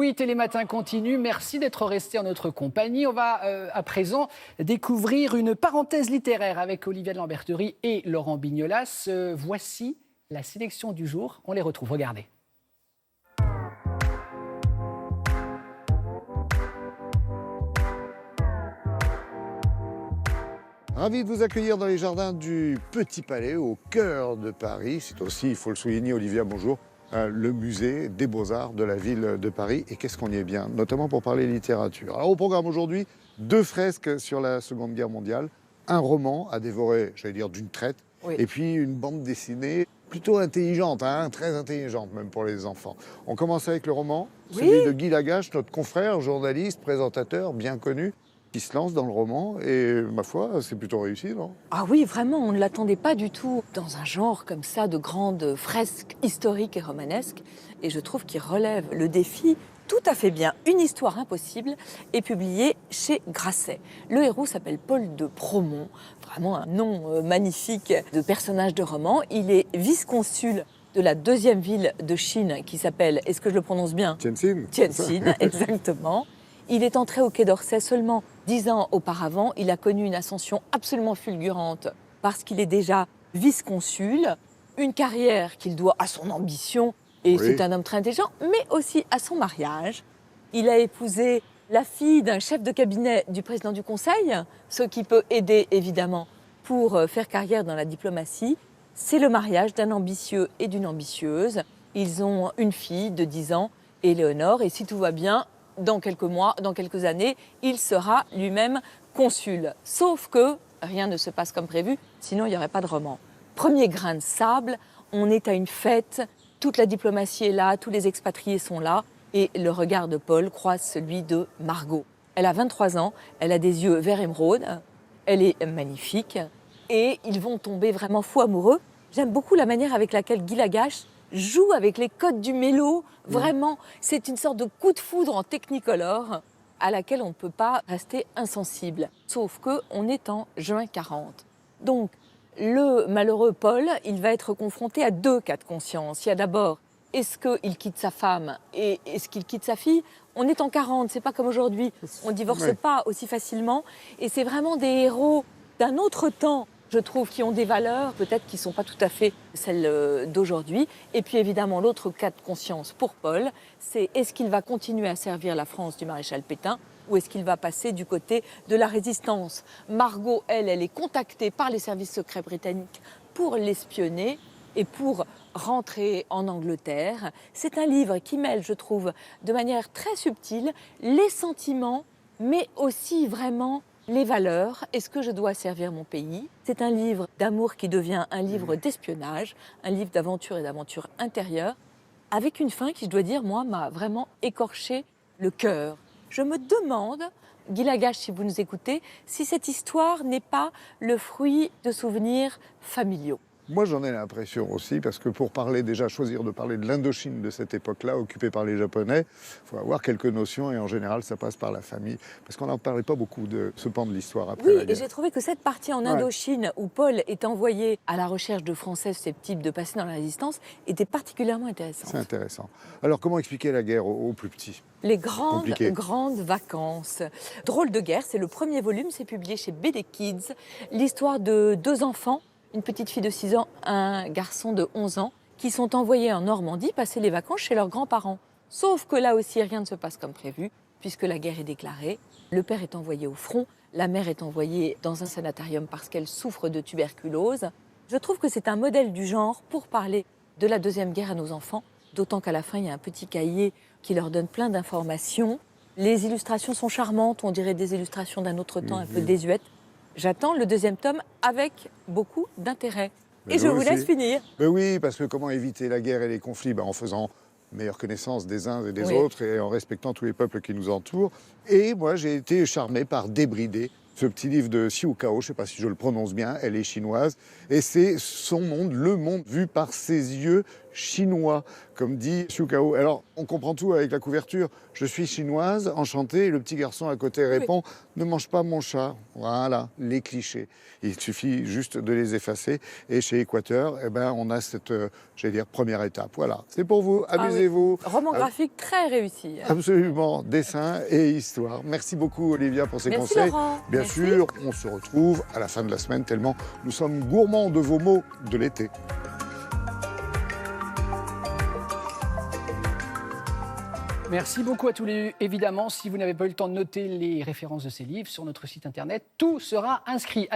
Oui, Télématin continue. Merci d'être resté en notre compagnie. On va à présent découvrir une parenthèse littéraire avec Olivia de Lamberterie et Laurent Bignolas. Voici la sélection du jour. On les retrouve. Regardez. Ravi de vous accueillir dans les jardins du Petit Palais, au cœur de Paris. C'est aussi, il faut le souligner, Olivia, bonjour, le musée des Beaux-Arts de la ville de Paris. Et qu'est-ce qu'on y est bien, notamment pour parler littérature. Alors au programme aujourd'hui, 2 fresques sur la Seconde Guerre mondiale, un roman à dévorer, j'allais dire, d'une traite, Oui. et puis une bande dessinée plutôt intelligente, très intelligente même pour les enfants. On commence avec le roman, celui de Guy Lagache, notre confrère, journaliste, présentateur, bien connu, qui se lance dans le roman et, ma foi, c'est plutôt réussi, non? Ah oui, vraiment, on ne l'attendait pas du tout dans un genre comme ça de grandes fresques historiques et romanesques. Et je trouve qu'il relève le défi tout à fait bien. Une histoire impossible est publiée chez Grasset. Le héros s'appelle Paul de Promont, vraiment un nom magnifique de personnage de roman. Il est vice-consul de la deuxième ville de Chine qui s'appelle, est-ce que je le prononce bien? Tianjin. Tianjin, exactement. Il est entré au Quai d'Orsay seulement 10 ans auparavant. Il a connu une ascension absolument fulgurante parce qu'il est déjà vice-consul, une carrière qu'il doit à son ambition, et Oui. c'est un homme très intelligent, mais aussi à son mariage. Il a épousé la fille d'un chef de cabinet du président du Conseil, ce qui peut aider évidemment pour faire carrière dans la diplomatie. C'est le mariage d'un ambitieux et d'une ambitieuse. Ils ont une fille de 10 ans, Éléonore, et si tout va bien, dans quelques mois, dans quelques années, il sera lui-même consul. Sauf que rien ne se passe comme prévu, sinon il n'y aurait pas de roman. Premier grain de sable, on est à une fête, toute la diplomatie est là, tous les expatriés sont là, et le regard de Paul croise celui de Margot. Elle a 23 ans, elle a des yeux vert émeraude, elle est magnifique, et ils vont tomber vraiment fous amoureux. J'aime beaucoup la manière avec laquelle Guy Lagache joue avec les codes du mélo. Vraiment, c'est une sorte de coup de foudre en technicolor à laquelle on ne peut pas rester insensible. Sauf qu'on est en juin 40. Donc, le malheureux Paul, il va être confronté à 2 cas de conscience. Il y a d'abord, est-ce qu'il quitte sa femme et est-ce qu'il quitte sa fille? On est en 40, c'est pas comme aujourd'hui. On divorce Ouais. pas aussi facilement. Et c'est vraiment des héros d'un autre temps, je trouve, qui ont des valeurs peut-être qui ne sont pas tout à fait celles d'aujourd'hui. Et puis évidemment, l'autre cas de conscience pour Paul, c'est est-ce qu'il va continuer à servir la France du maréchal Pétain ou est-ce qu'il va passer du côté de la résistance? Margot, elle est contactée par les services secrets britanniques pour l'espionner et pour rentrer en Angleterre. C'est un livre qui mêle, je trouve, de manière très subtile, les sentiments, mais aussi vraiment les valeurs. Est-ce que je dois servir mon pays? C'est un livre d'amour qui devient un livre d'espionnage, un livre d'aventure et d'aventure intérieure, avec une fin qui, je dois dire, moi, m'a vraiment écorché le cœur. Je me demande, Guy Lagache, si vous nous écoutez, si cette histoire n'est pas le fruit de souvenirs familiaux. Moi, j'en ai l'impression aussi, parce que pour parler, déjà, choisir de parler de l'Indochine de cette époque-là, occupée par les Japonais, il faut avoir quelques notions, et en général, ça passe par la famille. Parce qu'on n'en parlait pas beaucoup de ce pan de l'histoire après Oui, la et guerre. j'ai trouvé que cette partie en Indochine, où Paul est envoyé à la recherche de Français susceptibles de passer dans la résistance, était particulièrement intéressante. C'est intéressant. Alors, comment expliquer la guerre aux plus petits? Les grandes, Compliqué. grandes vacances. Drôle de guerre, c'est le premier volume, c'est publié chez BD Kids. L'histoire de 2 enfants, une petite fille de 6 ans, un garçon de 11 ans, qui sont envoyés en Normandie passer les vacances chez leurs grands-parents. Sauf que là aussi, rien ne se passe comme prévu, puisque la guerre est déclarée. Le père est envoyé au front, la mère est envoyée dans un sanatorium parce qu'elle souffre de tuberculose. Je trouve que c'est un modèle du genre pour parler de la Deuxième Guerre à nos enfants, d'autant qu'à la fin, il y a un petit cahier qui leur donne plein d'informations. Les illustrations sont charmantes, on dirait des illustrations d'un autre temps un peu désuètes. J'attends le 2e tome avec beaucoup d'intérêt. Mais Et je nous vous laisse aussi. finir. Mais oui, parce que comment éviter la guerre et les conflits? En faisant meilleure connaissance des uns et des Oui. autres et en respectant tous les peuples qui nous entourent. Et moi, j'ai été charmé par Débridé, ce petit livre de Xiu Cao, je ne sais pas si je le prononce bien, elle est chinoise. Et c'est son monde, le monde vu par ses yeux chinois, comme dit Xiukao. Alors, on comprend tout avec la couverture. Je suis chinoise, enchantée. Et le petit garçon à côté répond, ne mange pas mon chat. Voilà, les clichés. Il suffit juste de les effacer. Et chez Équateur, eh ben, on a cette, j'allais dire, première étape. Voilà, c'est pour vous, amusez-vous. Roman graphique très réussi. Absolument, dessin et histoire. Merci beaucoup Olivia pour ces Merci, conseils. Laurent. Bien Merci. sûr, on se retrouve à la fin de la semaine tellement nous sommes gourmands de vos mots de l'été. Merci beaucoup à tous les. Évidemment, si vous n'avez pas eu le temps de noter les références de ces livres sur notre site internet, tout sera inscrit.